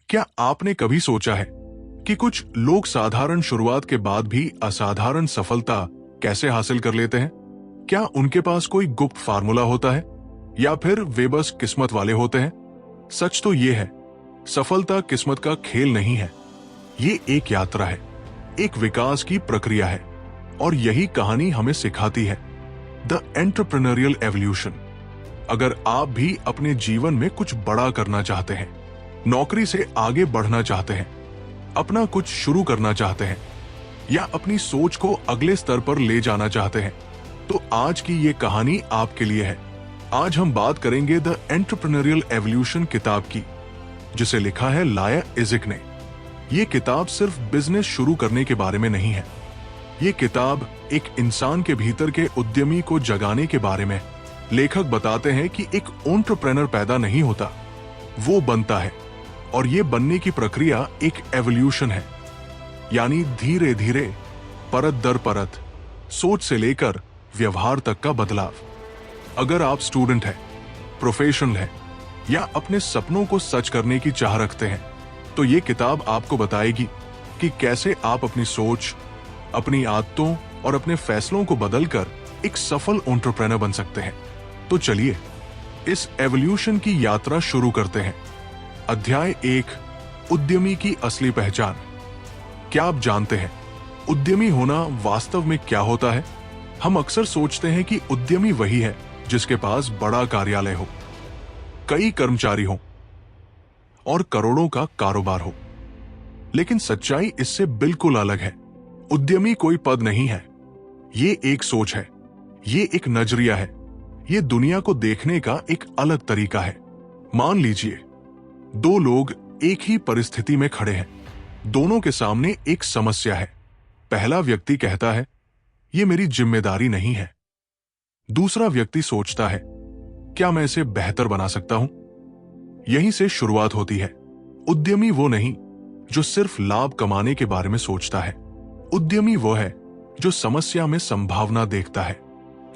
क्या आपने कभी सोचा है कि कुछ लोग साधारण शुरुआत के बाद भी असाधारण सफलता कैसे हासिल कर लेते हैं? क्या उनके पास कोई गुप्त फार्मूला होता है या फिर वे बस किस्मत वाले होते हैं? सच तो ये है, सफलता किस्मत का खेल नहीं है। ये एक यात्रा है, एक विकास की प्रक्रिया है और यही कहानी हमें सिखाती है, द एंटरप्रेन्योरियल एवोल्यूशन। अगर आप भी अपने जीवन में कुछ बड़ा करना चाहते हैं, नौकरी से आगे बढ़ना चाहते हैं, अपना कुछ शुरू करना चाहते हैं या अपनी सोच को अगले स्तर पर ले जाना चाहते हैं, तो आज की ये कहानी आपके लिए है। आज हम बात करेंगे द एंटरप्रेन्योरियल एवोल्यूशन किताब की, जिसे लिखा है लाया इज़िक ने। ये किताब सिर्फ बिजनेस शुरू करने के बारे में नहीं है। ये किताब एक इंसान के भीतर के उद्यमी को जगाने के बारे में। लेखक बताते हैं कि एक एंटरप्रेन्योर पैदा नहीं होता, वो बनता है, और ये बनने की प्रक्रिया एक एवोल्यूशन है, यानी धीरे धीरे, परत दर परत, सोच से लेकर व्यवहार तक का बदलाव। अगर आप स्टूडेंट हैं, प्रोफेशनल हैं या अपने सपनों को सच करने की चाह रखते हैं, तो ये किताब आपको बताएगी कि कैसे आप अपनी सोच, अपनी आदतों और अपने फैसलों को बदलकर एक सफल एंटरप्रेन्योर बन सकते हैं। तो चलिए इस एवोल्यूशन की यात्रा शुरू करते हैं। अध्याय 1, उद्यमी की असली पहचान। क्या आप जानते हैं उद्यमी होना वास्तव में क्या होता है? हम अक्सर सोचते हैं कि उद्यमी वही है जिसके पास बड़ा कार्यालय हो, कई कर्मचारी हो और करोड़ों का कारोबार हो। लेकिन सच्चाई इससे बिल्कुल अलग है। उद्यमी कोई पद नहीं है, ये एक सोच है, ये एक नजरिया है, ये दुनिया को देखने का एक अलग तरीका है। मान लीजिए दो लोग एक ही परिस्थिति में खड़े हैं, दोनों के सामने एक समस्या है। पहला व्यक्ति कहता है, ये मेरी जिम्मेदारी नहीं है। दूसरा व्यक्ति सोचता है, क्या मैं इसे बेहतर बना सकता हूं? यहीं से शुरुआत होती है। उद्यमी वो नहीं जो सिर्फ लाभ कमाने के बारे में सोचता है। उद्यमी वो है जो समस्या में संभावना देखता है,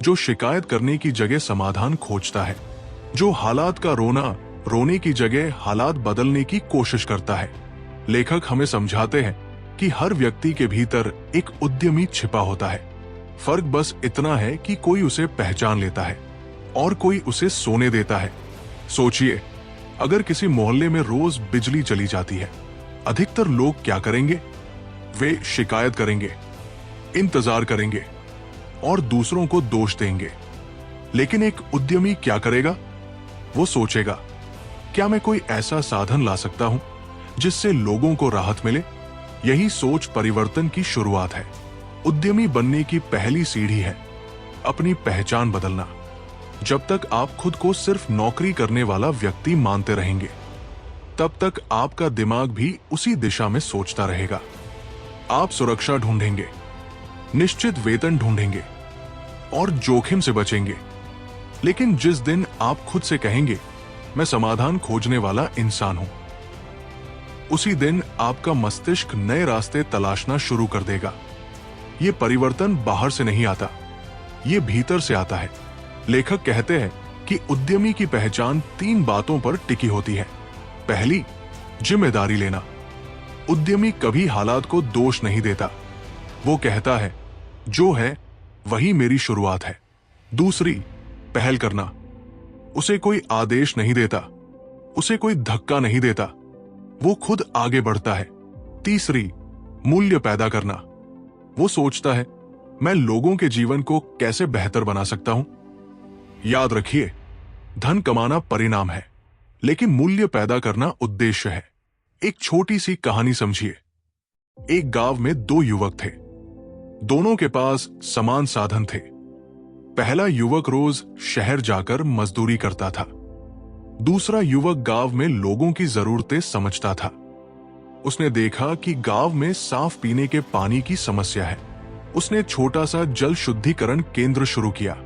जो शिकायत करने की जगह समाधान खोजता है, जो हालात का रोने की जगह हालात बदलने की कोशिश करता है। लेखक हमें समझाते हैं कि हर व्यक्ति के भीतर एक उद्यमी छिपा होता है। फर्क बस इतना है कि कोई उसे पहचान लेता है और कोई उसे सोने देता है। सोचिए, अगर किसी मोहल्ले में रोज बिजली चली जाती है, अधिकतर लोग क्या करेंगे? वे शिकायत करेंगे, इंतजार करेंगे और दूसरों को दोष देंगे। लेकिन एक उद्यमी क्या करेगा? वो सोचेगा, क्या मैं कोई ऐसा साधन ला सकता हूं जिससे लोगों को राहत मिले? यही सोच परिवर्तन की शुरुआत है। उद्यमी बनने की पहली सीढ़ी है अपनी पहचान बदलना। जब तक आप खुद को सिर्फ नौकरी करने वाला व्यक्ति मानते रहेंगे, तब तक आपका दिमाग भी उसी दिशा में सोचता रहेगा। आप सुरक्षा ढूंढेंगे, निश्चित वेतन ढूंढेंगे और जोखिम से बचेंगे। लेकिन जिस दिन आप खुद से कहेंगे, मैं समाधान खोजने वाला इंसान हूं, उसी दिन आपका मस्तिष्क नए रास्ते तलाशना शुरू कर देगा। यह परिवर्तन बाहर से नहीं आता, ये भीतर से आता है। लेखक कहते हैं कि उद्यमी की पहचान 3 बातों पर टिकी होती है। पहली, जिम्मेदारी लेना। उद्यमी कभी हालात को दोष नहीं देता, वो कहता है, जो है वही मेरी शुरुआत है। दूसरी, पहल करना। उसे कोई आदेश नहीं देता, उसे कोई धक्का नहीं देता, वो खुद आगे बढ़ता है। तीसरी, मूल्य पैदा करना। वो सोचता है, मैं लोगों के जीवन को कैसे बेहतर बना सकता हूं? याद रखिए, धन कमाना परिणाम है, लेकिन मूल्य पैदा करना उद्देश्य है। एक छोटी सी कहानी समझिए। एक गांव में 2 युवक थे। दोनों के पास समान साधन थे। पहला युवक रोज शहर जाकर मजदूरी करता था। दूसरा युवक गांव में लोगों की जरूरतें समझता था। उसने देखा कि गांव में साफ पीने के पानी की समस्या है। उसने छोटा सा जल शुद्धिकरण केंद्र शुरू किया।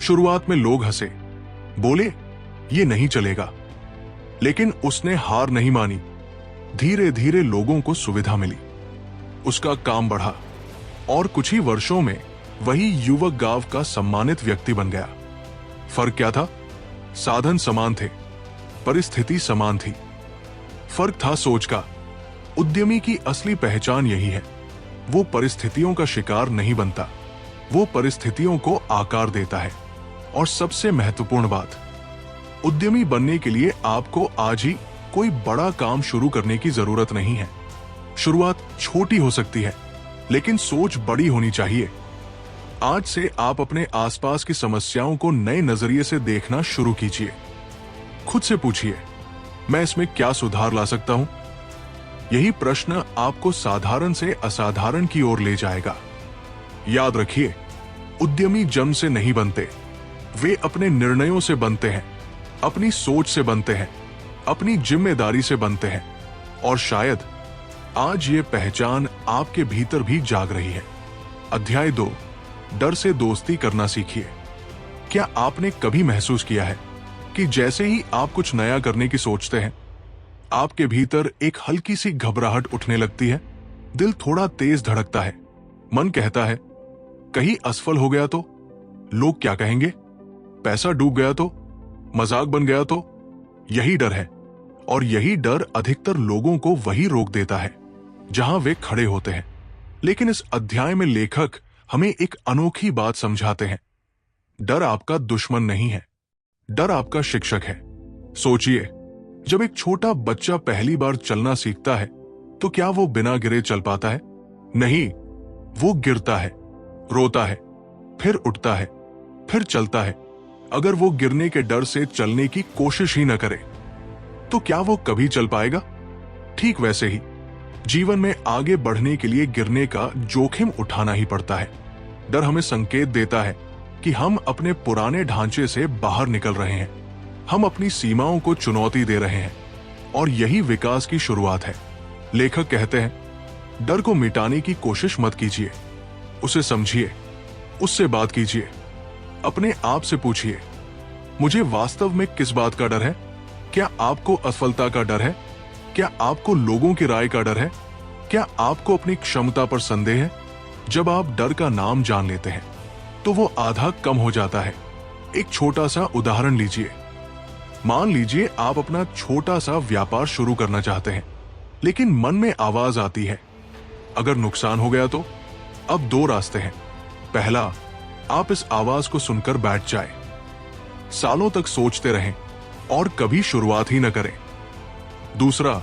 शुरुआत में लोग हंसे, बोले, ये नहीं चलेगा। लेकिन उसने हार नहीं मानी। धीरे धीरे लोगों को सुविधा मिली, उसका काम बढ़ा और कुछ ही वर्षों में वही युवक गांव का सम्मानित व्यक्ति बन गया। फर्क क्या था? साधन समान थे, परिस्थिति समान थी। फर्क था सोच का। उद्यमी की असली पहचान यही है, वो परिस्थितियों का शिकार नहीं बनता, वो परिस्थितियों को आकार देता है। और सबसे महत्वपूर्ण बात, उद्यमी बनने के लिए आपको आज ही कोई बड़ा काम शुरू करने की जरूरत नहीं है। शुरुआत छोटी हो सकती है, लेकिन सोच बड़ी होनी चाहिए। आज से आप अपने आसपास की समस्याओं को नए नजरिए से देखना शुरू कीजिए। खुद से पूछिए, मैं इसमें क्या सुधार ला सकता हूं? यही प्रश्न आपको साधारण से असाधारण की ओर ले जाएगा। याद रखिए, उद्यमी जन्म से नहीं बनते, वे अपने निर्णयों से बनते हैं, अपनी सोच से बनते हैं, अपनी जिम्मेदारी से बनते हैं। और शायद आज ये पहचान आपके भीतर भी जाग रही है। अध्याय 2, डर से दोस्ती करना सीखिए। क्या आपने कभी महसूस किया है कि जैसे ही आप कुछ नया करने की सोचते हैं, आपके भीतर एक हल्की सी घबराहट उठने लगती है, दिल थोड़ा तेज धड़कता है, मन कहता है कहीं असफल हो गया तो, लोग क्या कहेंगे, पैसा डूब गया तो, मजाक बन गया तो? यही डर है, और यही डर अधिकतर लोगों को वही रोक देता है जहां वे खड़े होते हैं। लेकिन इस अध्याय में लेखक हमें एक अनोखी बात समझाते हैं। डर आपका दुश्मन नहीं है, डर आपका शिक्षक है। सोचिए, जब एक छोटा बच्चा पहली बार चलना सीखता है तो क्या वो बिना गिरे चल पाता है? नहीं, वो गिरता है, रोता है, फिर उठता है, फिर चलता है। अगर वो गिरने के डर से चलने की कोशिश ही न करे तो क्या वो कभी चल पाएगा? ठीक वैसे ही जीवन में आगे बढ़ने के लिए गिरने का जोखिम उठाना ही पड़ता है। डर हमें संकेत देता है कि हम अपने पुराने ढांचे से बाहर निकल रहे हैं, हम अपनी सीमाओं को चुनौती दे रहे हैं, और यही विकास की शुरुआत है। लेखक कहते हैं, डर को मिटाने की कोशिश मत कीजिए, उसे समझिए, उससे बात कीजिए, अपने आप से पूछिए, मुझे वास्तव में किस बात का डर है? क्या आपको असफलता का डर है? क्या आपको लोगों की राय का डर है? क्या आपको अपनी क्षमता पर संदेह है? जब आप डर का नाम जान लेते हैं तो वो आधा कम हो जाता है। एक छोटा सा उदाहरण लीजिए। मान लीजिए आप अपना छोटा सा व्यापार शुरू करना चाहते हैं, लेकिन मन में आवाज आती है, अगर नुकसान हो गया तो? अब 2 रास्ते हैं। पहला, आप इस आवाज को सुनकर बैठ जाएं, सालों तक सोचते रहें और कभी शुरुआत ही न करें। दूसरा,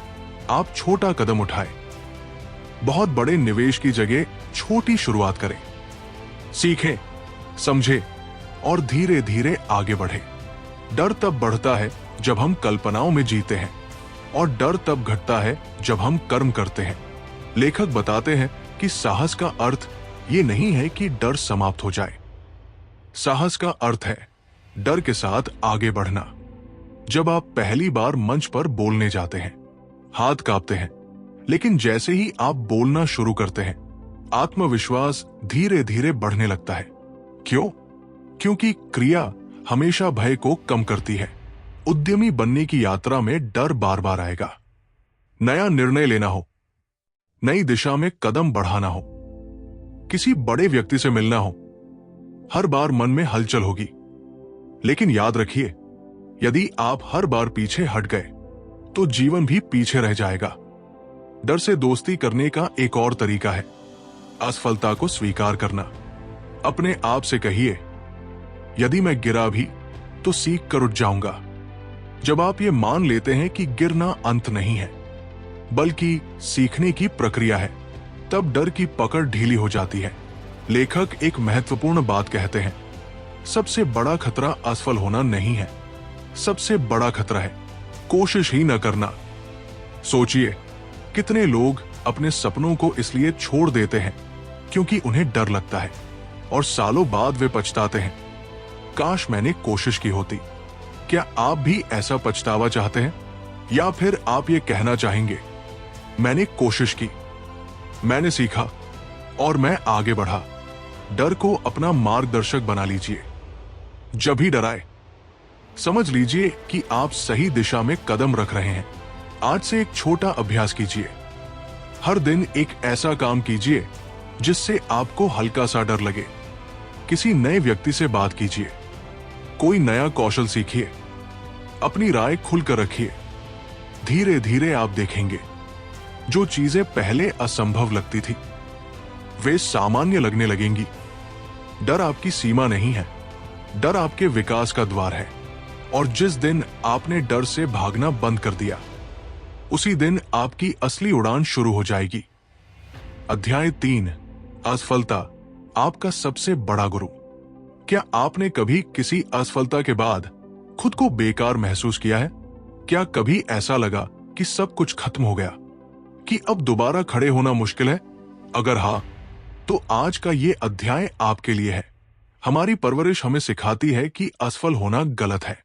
आप छोटा कदम उठाएं, बहुत बड़े निवेश की जगह छोटी शुरुआत करें, सीखें, समझें और धीरे धीरे आगे बढ़ें। डर तब बढ़ता है जब हम कल्पनाओं में जीते हैं, और डर तब घटता है जब हम कर्म करते हैं। लेखक बताते हैं कि साहस का अर्थ ये नहीं है कि डर समाप्त हो जाए। साहस का अर्थ है डर के साथ आगे बढ़ना। जब आप पहली बार मंच पर बोलने जाते हैं, हाथ कांपते हैं, लेकिन जैसे ही आप बोलना शुरू करते हैं, आत्मविश्वास धीरे धीरे बढ़ने लगता है। क्यों? क्योंकि क्रिया हमेशा भय को कम करती है। उद्यमी बनने की यात्रा में डर बार बार आएगा। नया निर्णय लेना हो, नई दिशा में कदम बढ़ाना हो, किसी बड़े व्यक्ति से मिलना हो, हर बार मन में हलचल होगी। लेकिन याद रखिए, यदि आप हर बार पीछे हट गए तो जीवन भी पीछे रह जाएगा। डर से दोस्ती करने का एक और तरीका है असफलता को स्वीकार करना। अपने आप से कहिए, यदि मैं गिरा भी तो सीख कर उठ जाऊंगा। जब आप ये मान लेते हैं कि गिरना अंत नहीं है, बल्कि सीखने की प्रक्रिया है, तब डर की पकड़ ढीली हो जाती है। लेखक एक महत्वपूर्ण बात कहते हैं, सबसे बड़ा खतरा असफल होना नहीं है, सबसे बड़ा खतरा है कोशिश ही न करना। सोचिए, कितने लोग अपने सपनों को इसलिए छोड़ देते हैं क्योंकि उन्हें डर लगता है, और सालों बाद वे पछताते हैं, काश मैंने कोशिश की होती। क्या आप भी ऐसा पछतावा चाहते हैं? या फिर आप ये कहना चाहेंगे, मैंने कोशिश की, मैंने सीखा और मैं आगे बढ़ा। डर को अपना मार्गदर्शक बना लीजिए। जब भी डराए, समझ लीजिए कि आप सही दिशा में कदम रख रहे हैं। आज से एक छोटा अभ्यास कीजिए। हर दिन एक ऐसा काम कीजिए जिससे आपको हल्का सा डर लगे। किसी नए व्यक्ति से बात कीजिए, कोई नया कौशल सीखिए, अपनी राय खुलकर रखिए, धीरे धीरे आप देखेंगे जो चीजें पहले असंभव लगती थी वे सामान्य लगने लगेंगी। डर आपकी सीमा नहीं है, डर आपके विकास का द्वार है। और जिस दिन आपने डर से भागना बंद कर दिया उसी दिन आपकी असली उड़ान शुरू हो जाएगी। अध्याय 3, असफलता आपका सबसे बड़ा गुरु। क्या आपने कभी किसी असफलता के बाद खुद को बेकार महसूस किया है? क्या कभी ऐसा लगा कि सब कुछ खत्म हो गया, कि अब दोबारा खड़े होना मुश्किल है? अगर हाँ, तो आज का ये अध्याय आपके लिए है। हमारी परवरिश हमें सिखाती है कि असफल होना गलत है।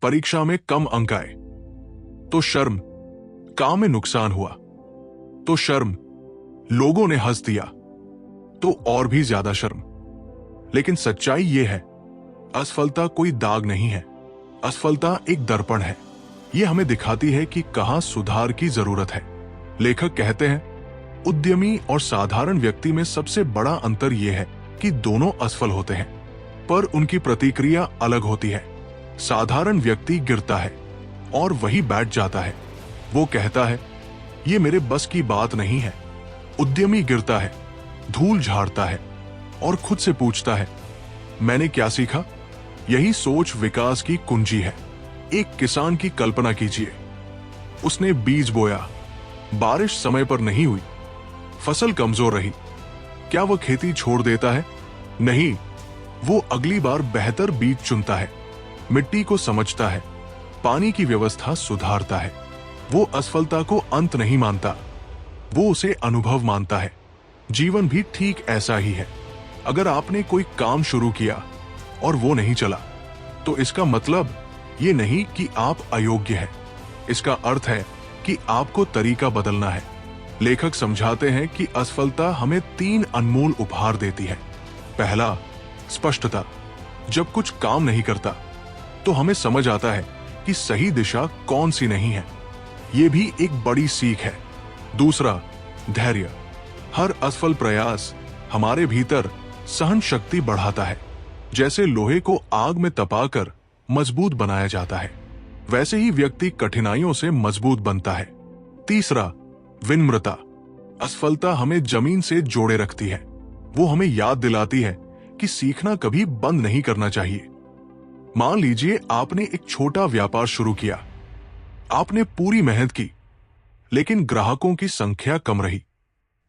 परीक्षा में कम अंक आए तो शर्म, काम में नुकसान हुआ तो शर्म, लोगों ने हंस दिया तो और भी ज्यादा शर्म। लेकिन सच्चाई यह है, असफलता कोई दाग नहीं है, असफलता एक दर्पण है। यह हमें दिखाती है कि कहां सुधार की जरूरत है। लेखक कहते हैं, उद्यमी और साधारण व्यक्ति में सबसे बड़ा अंतर यह है कि दोनों असफल होते हैं, पर उनकी प्रतिक्रिया अलग होती है। साधारण व्यक्ति गिरता है और वही बैठ जाता है। वो कहता है, ये मेरे बस की बात नहीं है। उद्यमी गिरता है, धूल झाड़ता है और खुद से पूछता है, मैंने क्या सीखा? यही सोच विकास की कुंजी है। एक किसान की कल्पना कीजिए। उसने बीज बोया, बारिश समय पर नहीं हुई, फसल कमजोर रही। क्या वह खेती छोड़ देता है? नहीं, वो अगली बार बेहतर बीज चुनता है, मिट्टी को समझता है, पानी की व्यवस्था सुधारता है। वो असफलता को अंत नहीं मानता, वो उसे अनुभव मानता है। जीवन भी ठीक ऐसा ही है। अगर आपने कोई काम शुरू किया और वो नहीं चला, तो इसका मतलब ये नहीं कि आप अयोग्य हैं। इसका अर्थ है कि आपको तरीका बदलना है। लेखक समझाते हैं कि असफलता हमें 3 अनमोल उपहार देती है। पहला, स्पष्टता। जब कुछ काम नहीं करता तो हमें समझ आता है कि सही दिशा कौन सी नहीं है। यह भी एक बड़ी सीख है। दूसरा, धैर्य। हर असफल प्रयास हमारे भीतर सहन शक्ति बढ़ाता है। जैसे लोहे को आग में तपाकर मजबूत बनाया जाता है, वैसे ही व्यक्ति कठिनाइयों से मजबूत बनता है। तीसरा, विनम्रता। असफलता हमें जमीन से जोड़े रखती है। वो हमें याद दिलाती है कि सीखना कभी बंद नहीं करना चाहिए। मान लीजिए आपने एक छोटा व्यापार शुरू किया, आपने पूरी मेहनत की, लेकिन ग्राहकों की संख्या कम रही।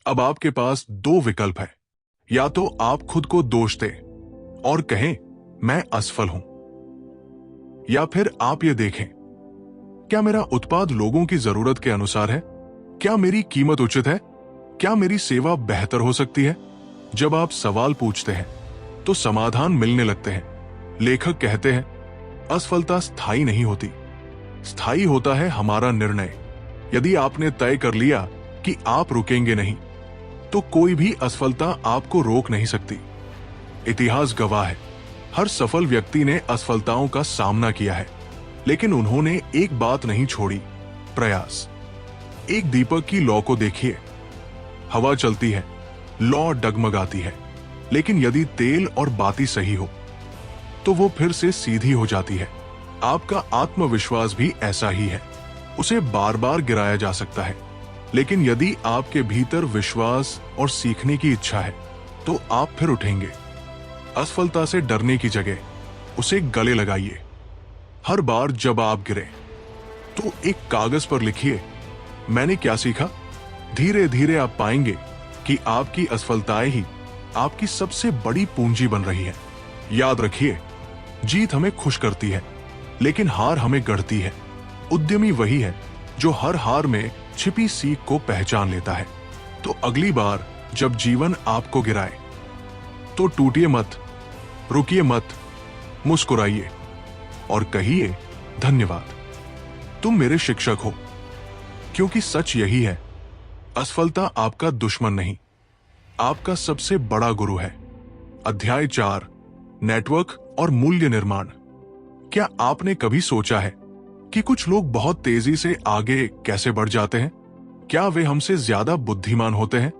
अब आपके पास 2 विकल्प है। या तो आप खुद को दोष दें और कहें, मैं असफल हूं, या फिर आप ये देखें, क्या मेरा उत्पाद लोगों की जरूरत के अनुसार है? क्या मेरी कीमत उचित है? क्या मेरी सेवा बेहतर हो सकती है? जब आप सवाल पूछते हैं तो समाधान मिलने लगते हैं। लेखक कहते हैं, असफलता स्थायी नहीं होती, स्थायी होता है हमारा निर्णय। यदि आपने तय कर लिया कि आप रुकेंगे नहीं, तो कोई भी असफलता आपको रोक नहीं सकती। इतिहास गवाह है, हर सफल व्यक्ति ने असफलताओं का सामना किया है, लेकिन उन्होंने एक बात नहीं छोड़ी, प्रयास। एक दीपक की लौ को देखिए, हवा चलती है, लौ डगमगाती है, लेकिन यदि तेल और बाती सही हो तो वो फिर से सीधी हो जाती है। आपका आत्मविश्वास भी ऐसा ही है, उसे बार बार गिराया जा सकता है, लेकिन यदि आपके भीतर विश्वास और सीखने की इच्छा है तो आप फिर उठेंगे। असफलता से डरने की जगह उसे गले लगाइए। हर बार जब आप गिरे तो एक कागज पर लिखिए, मैंने क्या सीखा। धीरे धीरे आप पाएंगे कि आपकी असफलताएं ही आपकी सबसे बड़ी पूंजी बन रही है। याद रखिए, जीत हमें खुश करती है, लेकिन हार हमें गढ़ती है। उद्यमी वही है जो हर हार में छिपी सीख को पहचान लेता है। तो अगली बार जब जीवन आपको गिराए तो टूटिए मत, रुकिए मत, मुस्कुराइए और कहिए, धन्यवाद, तुम मेरे शिक्षक हो। क्योंकि सच यही है, असफलता आपका दुश्मन नहीं, आपका सबसे बड़ा गुरु है। अध्याय 4, नेटवर्क और मूल्य निर्माण। क्या आपने कभी सोचा है कि कुछ लोग बहुत तेजी से आगे कैसे बढ़ जाते हैं? क्या वे हमसे ज्यादा बुद्धिमान होते हैं?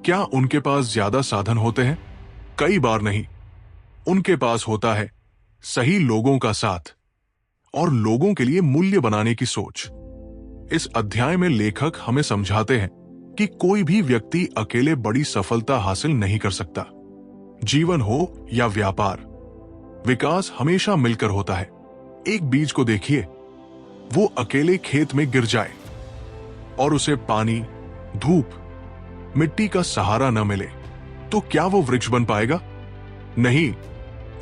क्या उनके पास ज्यादा साधन होते हैं? कई बार नहीं। उनके पास होता है सही लोगों का साथ और लोगों के लिए मूल्य बनाने की सोच। इस अध्याय में लेखक हमें समझाते हैं कि कोई भी व्यक्ति अकेले बड़ी सफलता हासिल नहीं कर सकता। जीवन हो या व्यापार, विकास हमेशा मिलकर होता है। एक बीज को देखिए, वो अकेले खेत में गिर जाए और उसे पानी, धूप, मिट्टी का सहारा न मिले तो क्या वो वृक्ष बन पाएगा? नहीं।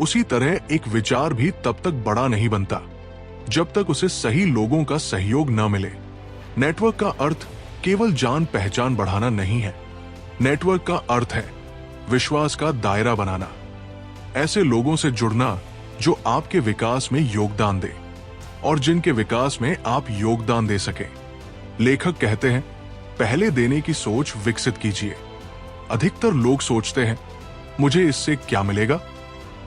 उसी तरह एक विचार भी तब तक बड़ा नहीं बनता जब तक उसे सही लोगों का सहयोग न मिले। नेटवर्क का अर्थ केवल जान पहचान बढ़ाना नहीं है। नेटवर्क का अर्थ है विश्वास का दायरा बनाना, ऐसे लोगों से जुड़ना जो आपके विकास में योगदान दे और जिनके विकास में आप योगदान दे सके। लेखक कहते हैं, पहले देने की सोच विकसित कीजिए। अधिकतर लोग सोचते हैं, मुझे इससे क्या मिलेगा?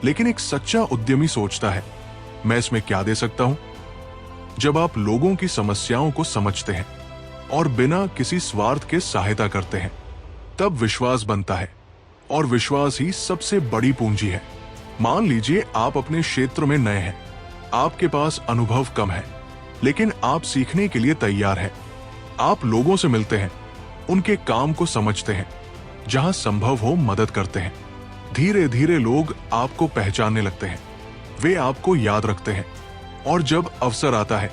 लेकिन एक सच्चा उद्यमी सोचता है, मैं इसमें क्या दे सकता हूं? जब आप लोगों की समस्याओं को समझते हैं और बिना किसी स्वार्थ के सहायता करते हैं, तब विश्वास बनता है और विश्वास ही सबसे बड़ी पूंजी है। मान लीजिए आप अपने क्षेत्र में नए हैं, आपके पास अनुभव कम है, लेकिन आप सीखने के लिए तैयार हैं। आप लोगों से मिलते हैं, उनके काम को समझते हैं, जहां संभव हो मदद करते हैं। धीरे धीरे लोग आपको पहचानने लगते हैं, वे आपको याद रखते हैं और जब अवसर आता है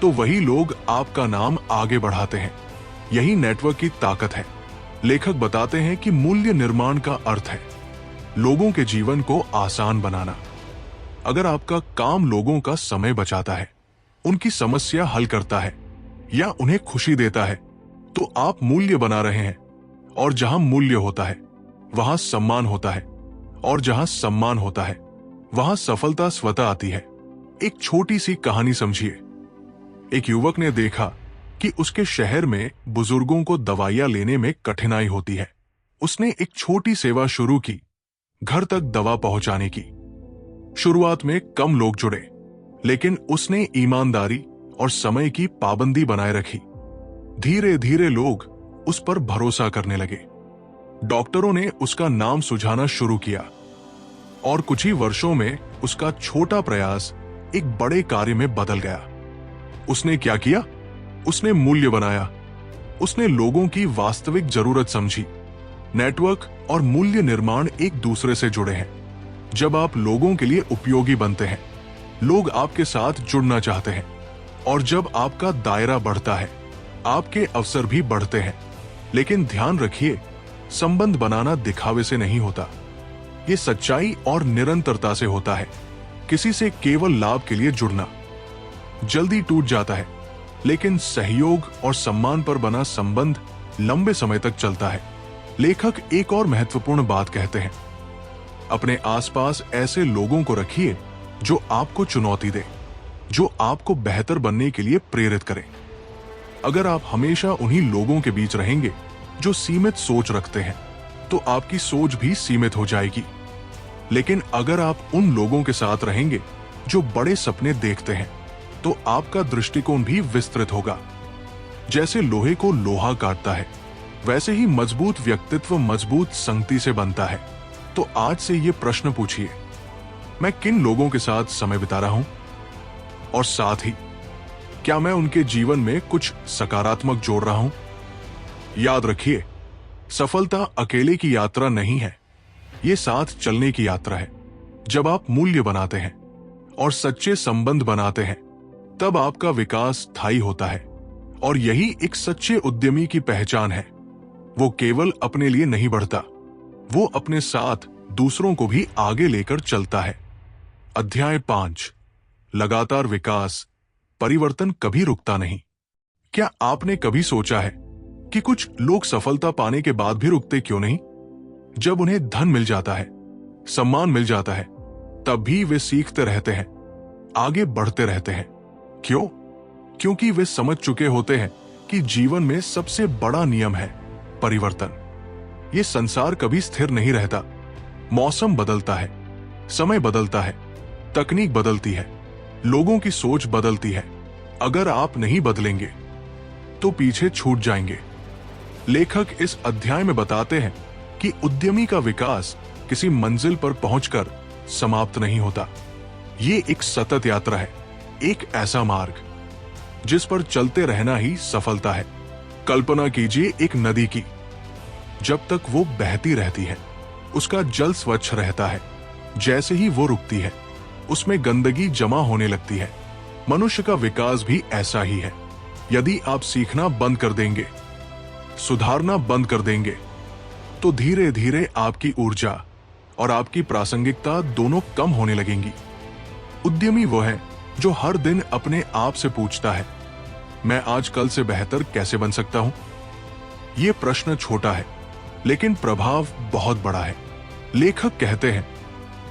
तो वही लोग आपका नाम आगे बढ़ाते हैं। यही नेटवर्क की ताकत है। लेखक बताते हैं कि मूल्य निर्माण का अर्थ है लोगों के जीवन को आसान बनाना। अगर आपका काम लोगों का समय बचाता है, उनकी समस्या हल करता है या उन्हें खुशी देता है, तो आप मूल्य बना रहे हैं। और जहां मूल्य होता है वहां सम्मान होता है, और जहां सम्मान होता है वहां सफलता स्वतः आती है। एक छोटी सी कहानी समझिए। एक युवक ने देखा कि उसके शहर में बुजुर्गों को दवाइयां लेने में कठिनाई होती है। उसने एक छोटी सेवा शुरू की, घर तक दवा पहुंचाने की। शुरुआत में कम लोग जुड़े, लेकिन उसने ईमानदारी और समय की पाबंदी बनाए रखी। धीरे धीरे लोग उस पर भरोसा करने लगे। डॉक्टरों ने उसका नाम सुझाना शुरू किया और कुछ ही वर्षों में उसका छोटा प्रयास एक बड़े कार्य में बदल गया। उसने क्या किया? उसने मूल्य बनाया। उसने लोगों की वास्तविक जरूरत समझी। नेटवर्क और मूल्य निर्माण एक दूसरे से जुड़े हैं। जब आप लोगों के लिए उपयोगी बनते हैं, लोग आपके साथ जुड़ना चाहते हैं, और जब आपका दायरा बढ़ता है, आपके अवसर भी बढ़ते हैं। लेकिन ध्यान रखिए, संबंध बनाना दिखावे से नहीं होता, ये सच्चाई और निरंतरता से होता है। किसी से केवल लाभ के लिए जुड़ना जल्दी टूट जाता है, लेकिन सहयोग और सम्मान पर बना संबंध लंबे समय तक चलता है। लेखक एक और महत्वपूर्ण बात कहते हैं, अपने आसपास ऐसे लोगों को रखिए जो आपको चुनौती दे, जो आपको बेहतर बनने के लिए प्रेरित करें। अगर आप हमेशा उन्हीं लोगों के बीच रहेंगे जो सीमित सोच रखते हैं, तो आपकी सोच भी सीमित हो जाएगी। लेकिन अगर आप उन लोगों के साथ रहेंगे जो बड़े सपने देखते हैं, तो आपका दृष्टिकोण भी विस्तृत होगा। जैसे लोहे को लोहा काटता है, वैसे ही मजबूत व्यक्तित्व मजबूत संगति से बनता है। तो आज से ये प्रश्न पूछिए, मैं किन लोगों के साथ समय बिता रहा हूं? और साथ ही, क्या मैं उनके जीवन में कुछ सकारात्मक जोड़ रहा हूं? याद रखिए, सफलता अकेले की यात्रा नहीं है, ये साथ चलने की यात्रा है। जब आप मूल्य बनाते हैं और सच्चे संबंध बनाते हैं, तब आपका विकास स्थायी होता है। और यही एक सच्चे उद्यमी की पहचान है। वो केवल अपने लिए नहीं बढ़ता, वो अपने साथ दूसरों को भी आगे लेकर चलता है। अध्याय 5, लगातार विकास, परिवर्तन कभी रुकता नहीं। क्या आपने कभी सोचा है कि कुछ लोग सफलता पाने के बाद भी रुकते क्यों नहीं? जब उन्हें धन मिल जाता है, सम्मान मिल जाता है, तब भी वे सीखते रहते हैं, आगे बढ़ते रहते हैं। क्यों? क्योंकि वे समझ चुके होते हैं कि जीवन में सबसे बड़ा नियम है परिवर्तन। ये संसार कभी स्थिर नहीं रहता। मौसम बदलता है, समय बदलता है, तकनीक बदलती है, लोगों की सोच बदलती है। अगर आप नहीं बदलेंगे तो पीछे छूट जाएंगे। लेखक इस अध्याय में बताते हैं कि उद्यमी का विकास किसी मंजिल पर पहुंचकर समाप्त नहीं होता। ये एक सतत यात्रा है, एक ऐसा मार्ग जिस पर चलते रहना ही सफलता है। कल्पना कीजिए एक नदी की। जब तक वो बहती रहती है, उसका जल स्वच्छ रहता है। जैसे ही वो रुकती है, उसमें गंदगी जमा होने लगती है। मनुष्य का विकास भी ऐसा ही है। यदि आप सीखना बंद कर देंगे, सुधारना बंद कर देंगे, तो धीरे धीरे आपकी ऊर्जा और आपकी प्रासंगिकता दोनों कम होने लगेंगी। उद्यमी वो है जो हर दिन अपने आप से पूछता है, मैं आज कल से बेहतर कैसे बन सकता हूं? ये प्रश्न छोटा है, लेकिन प्रभाव बहुत बड़ा है। लेखक कहते हैं,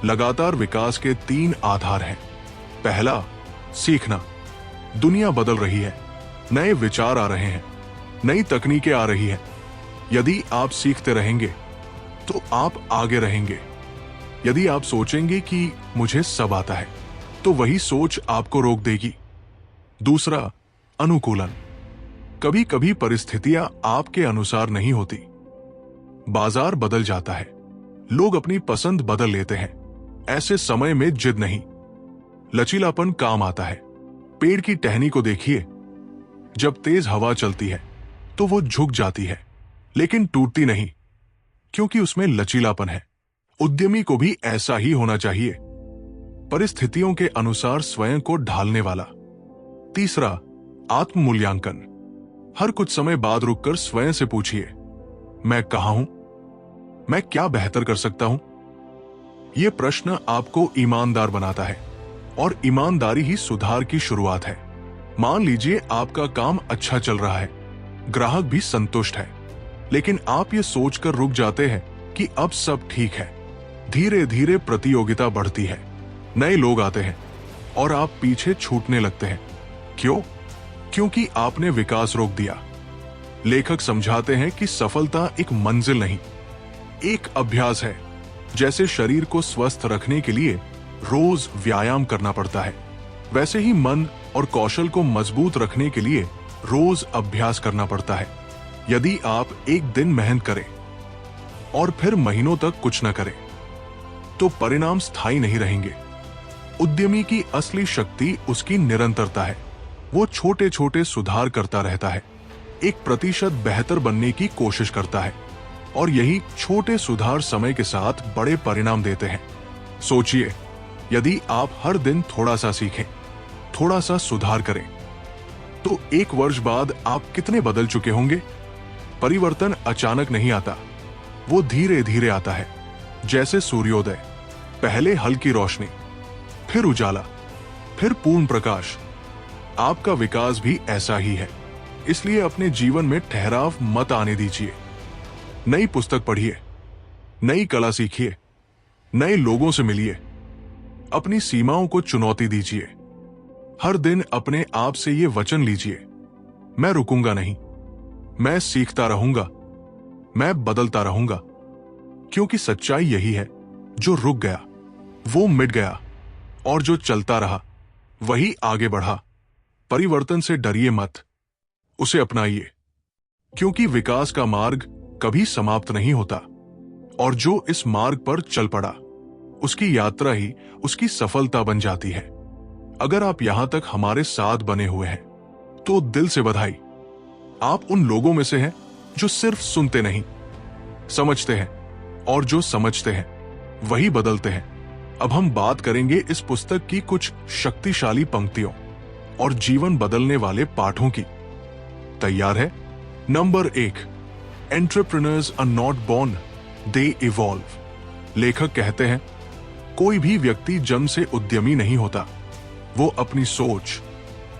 लगातार विकास के 3 आधार हैं। पहला, सीखना। दुनिया बदल रही है, नए विचार आ रहे हैं, नई तकनीकें आ रही हैं। यदि आप सीखते रहेंगे तो आप आगे रहेंगे। यदि आप सोचेंगे कि मुझे सब आता है, तो वही सोच आपको रोक देगी। दूसरा, अनुकूलन। कभी कभी परिस्थितियां आपके अनुसार नहीं होती। बाजार बदल जाता है, लोग अपनी पसंद बदल लेते हैं। ऐसे समय में जिद नहीं, लचीलापन काम आता है। पेड़ की टहनी को देखिए, जब तेज हवा चलती है तो वो झुक जाती है, लेकिन टूटती नहीं, क्योंकि उसमें लचीलापन है। उद्यमी को भी ऐसा ही होना चाहिए, परिस्थितियों के अनुसार स्वयं को ढालने वाला। तीसरा, आत्म मूल्यांकन। हर कुछ समय बाद रुककर स्वयं से पूछिए, मैं कहां हूं? मैं क्या बेहतर कर सकता हूं? यह प्रश्न आपको ईमानदार बनाता है, और ईमानदारी ही सुधार की शुरुआत है। मान लीजिए आपका काम अच्छा चल रहा है, ग्राहक भी संतुष्ट है, लेकिन आप ये सोचकर रुक जाते हैं कि अब सब ठीक है। धीरे धीरे प्रतियोगिता बढ़ती है, नए लोग आते हैं, और आप पीछे छूटने लगते हैं। क्यों? क्योंकि आपने विकास रोक दिया। लेखक समझाते हैं कि सफलता एक मंजिल नहीं, एक अभ्यास है। जैसे शरीर को स्वस्थ रखने के लिए रोज व्यायाम करना पड़ता है, वैसे ही मन और कौशल को मजबूत रखने के लिए रोज अभ्यास करना पड़ता है। यदि आप एक दिन मेहनत करें और फिर महीनों तक कुछ न करें, तो परिणाम स्थायी नहीं रहेंगे। उद्यमी की असली शक्ति उसकी निरंतरता है। वो छोटे छोटे सुधार करता रहता है, 1% बेहतर बनने की कोशिश करता है, और यही छोटे सुधार समय के साथ बड़े परिणाम देते हैं। सोचिए, यदि आप हर दिन थोड़ा सा सीखें, थोड़ा सा सुधार करें, तो 1 वर्ष बाद आप कितने बदल चुके होंगे? परिवर्तन अचानक नहीं आता, वो धीरे धीरे आता है। जैसे सूर्योदय, पहले हल्की रोशनी, फिर उजाला, फिर पूर्ण प्रकाश। आपका विकास भी ऐसा ही है। इसलिए अपने जीवन में ठहराव मत आने दीजिए। नई पुस्तक पढ़िए, नई कला सीखिए, नए लोगों से मिलिए, अपनी सीमाओं को चुनौती दीजिए। हर दिन अपने आप से ये वचन लीजिए, मैं रुकूंगा नहीं, मैं सीखता रहूंगा, मैं बदलता रहूंगा। क्योंकि सच्चाई यही है, जो रुक गया वो मिट गया, और जो चलता रहा वही आगे बढ़ा। परिवर्तन से डरिए मत, उसे अपनाइए, क्योंकि विकास का मार्ग कभी समाप्त नहीं होता, और जो इस मार्ग पर चल पड़ा, उसकी यात्रा ही उसकी सफलता बन जाती है। अगर आप यहां तक हमारे साथ बने हुए हैं, तो दिल से बधाई। आप उन लोगों में से हैं जो सिर्फ सुनते नहीं, समझते हैं, और जो समझते हैं वही बदलते हैं। अब हम बात करेंगे इस पुस्तक की कुछ शक्तिशाली पंक्तियों और जीवन बदलने वाले पाठों की। तैयार है? Number 1, entrepreneurs are not born, they evolve. लेखक कहते हैं, कोई भी व्यक्ति जन्म से उद्यमी नहीं होता, वो अपनी सोच,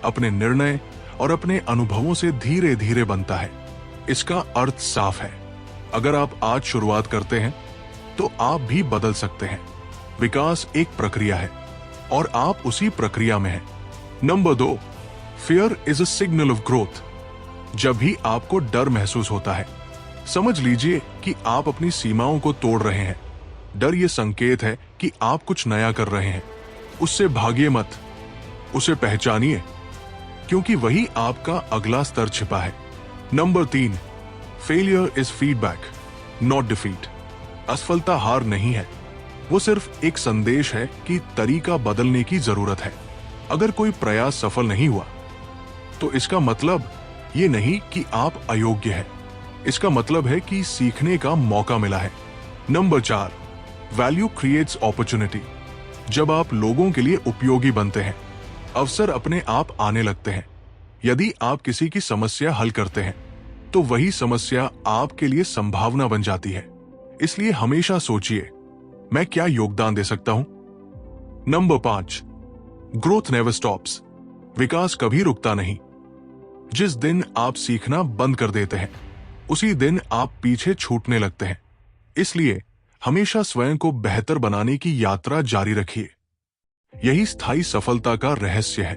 अपने निर्णय और अपने अनुभवों से धीरे धीरे बनता है। इसका अर्थ साफ है, अगर आप आज शुरुआत करते हैं तो आप भी बदल सकते हैं। विकास एक प्रक्रिया है, और आप उसी प्रक्रिया में हैं। Number 2, fear is a signal of growth. जब भी आपको डर महसूस होता है, समझ लीजिए कि आप अपनी सीमाओं को तोड़ रहे हैं। डर ये संकेत है कि आप कुछ नया कर रहे हैं। उससे भागिए मत, उसे पहचानिए, क्योंकि वही आपका अगला स्तर छिपा है। Number 3, failure is feedback, not defeat. असफलता हार नहीं है, वो सिर्फ एक संदेश है कि तरीका बदलने की जरूरत है। अगर कोई प्रयास सफल नहीं हुआ, तो इसका मतलब ये नहीं कि आप अयोग्य हैं। इसका मतलब है कि सीखने का मौका मिला है। Number 4, value creates opportunity. जब आप लोगों के लिए उपयोगी बनते हैं, अवसर अपने आप आने लगते हैं। यदि आप किसी की समस्या हल करते हैं, तो वही समस्या आपके लिए संभावना बन जाती है। इसलिए हमेशा सोचिए, मैं क्या योगदान दे सकता हूं। Number 5, growth never stops. विकास कभी रुकता नहीं। जिस दिन आप सीखना बंद कर देते हैं, उसी दिन आप पीछे छूटने लगते हैं। इसलिए हमेशा स्वयं को बेहतर बनाने की यात्रा जारी रखिए। यही स्थायी सफलता का रहस्य है।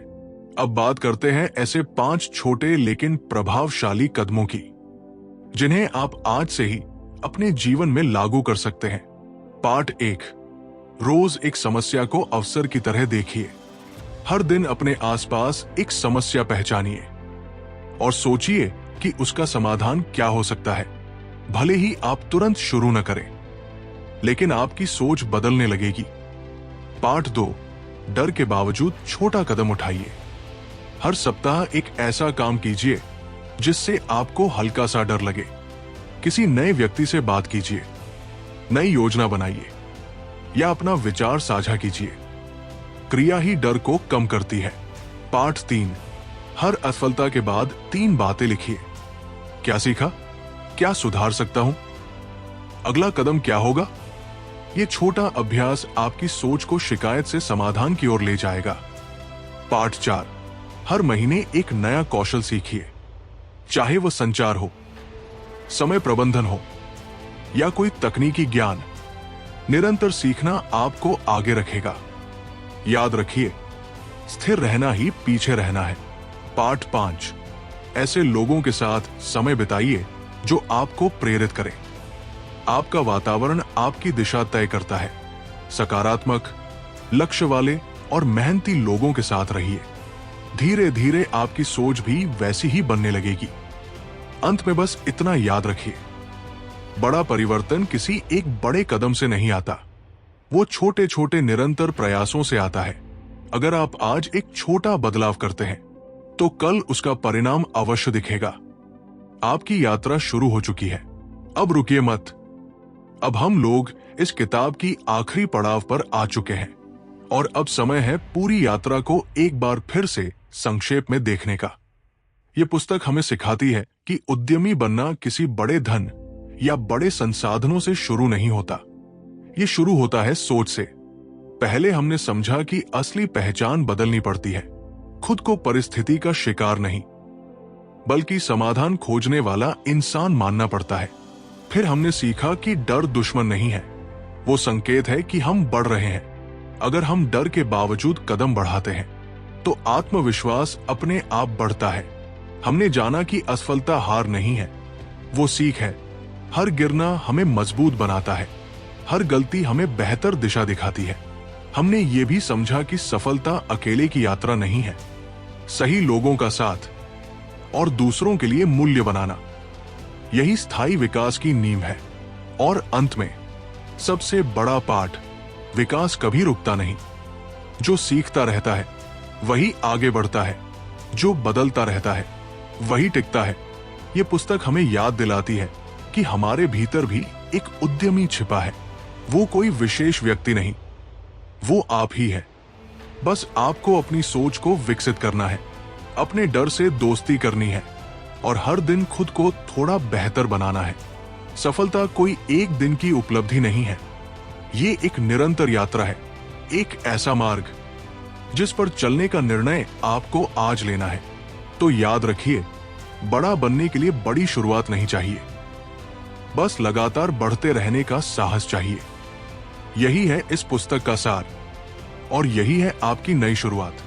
अब बात करते हैं ऐसे 5 छोटे लेकिन प्रभावशाली कदमों की, जिन्हें आप आज से ही अपने जीवन में लागू कर सकते हैं। पार्ट 1, रोज एक समस्या को अवसर की तरह देखिए। हर दिन अपने आसपास एक समस्या पहचानिए और सोचिए कि उसका समाधान क्या हो सकता है। भले ही आप तुरंत शुरू न करें, लेकिन आपकी सोच बदलने लगेगी। पार्ट 2, डर के बावजूद छोटा कदम उठाइए। हर सप्ताह एक ऐसा काम कीजिए जिससे आपको हल्का सा डर लगे। किसी नए व्यक्ति से बात कीजिए, नई योजना बनाइए या अपना विचार साझा कीजिए। क्रिया ही डर को कम करती है। पार्ट 3, हर असफलता के बाद 3 बातें लिखिए। क्या सीखा? क्या सुधार सकता हूं? अगला कदम क्या होगा? ये छोटा अभ्यास आपकी सोच को शिकायत से समाधान की ओर ले जाएगा। पार्ट 4, हर महीने एक नया कौशल सीखिए। चाहे वह संचार हो, समय प्रबंधन हो या कोई तकनीकी ज्ञान, निरंतर सीखना आपको आगे रखेगा। याद रखिए, स्थिर रहना ही पीछे रहना है। पार्ट 5, ऐसे लोगों के साथ समय बिताइए जो आपको प्रेरित करें। आपका वातावरण आपकी दिशा तय करता है। सकारात्मक, लक्ष्य वाले और मेहनती लोगों के साथ रहिए। धीरे धीरे आपकी सोच भी वैसी ही बनने लगेगी। अंत में बस इतना याद रखिए, बड़ा परिवर्तन किसी एक बड़े कदम से नहीं आता, वो छोटे छोटे निरंतर प्रयासों से आता है। अगर आप आज एक छोटा बदलाव करते हैं, तो कल उसका परिणाम अवश्य दिखेगा। आपकी यात्रा शुरू हो चुकी है, अब रुकिए मत। अब हम लोग इस किताब की आखिरी पड़ाव पर आ चुके हैं और अब समय है पूरी यात्रा को एक बार फिर से संक्षेप में देखने का। यह पुस्तक हमें सिखाती है कि उद्यमी बनना किसी बड़े धन या बड़े संसाधनों से शुरू नहीं होता। ये शुरू होता है सोच से। पहले हमने समझा कि असली पहचान बदलनी पड़ती है, खुद को परिस्थिति का शिकार नहीं, बल्कि समाधान खोजने वाला इंसान मानना पड़ता है। फिर हमने सीखा कि डर दुश्मन नहीं है, वो संकेत है कि हम बढ़ रहे हैं। अगर हम डर के बावजूद कदम बढ़ाते हैं, तो आत्मविश्वास अपने आप बढ़ता है। हमने जाना कि असफलता हार नहीं है, वो सीख है। हर गिरना हमें मजबूत बनाता है, हर गलती हमें बेहतर दिशा दिखाती है। हमने ये भी समझा कि सफलता अकेले की यात्रा नहीं है, सही लोगों का साथ और दूसरों के लिए मूल्य बनाना, यही स्थायी विकास की नींव है। और अंत में सबसे बड़ा पाठ, विकास कभी रुकता नहीं। जो सीखता रहता है वही आगे बढ़ता है, जो बदलता रहता है वही टिकता है। ये पुस्तक हमें याद दिलाती है कि हमारे भीतर भी एक उद्यमी छिपा है। वो कोई विशेष व्यक्ति नहीं, वो आप ही है। बस आपको अपनी सोच को विकसित करना है, अपने डर से दोस्ती करनी है और हर दिन खुद को थोड़ा बेहतर बनाना है। सफलता कोई एक दिन की उपलब्धि नहीं है, ये एक निरंतर यात्रा है, एक ऐसा मार्ग जिस पर चलने का निर्णय आपको आज लेना है। तो याद रखिए, बड़ा बनने के लिए बड़ी शुरुआत नहीं चाहिए, बस लगातार बढ़ते रहने का साहस चाहिए। यही है इस पुस्तक का सार और यही है आपकी नई शुरुआत।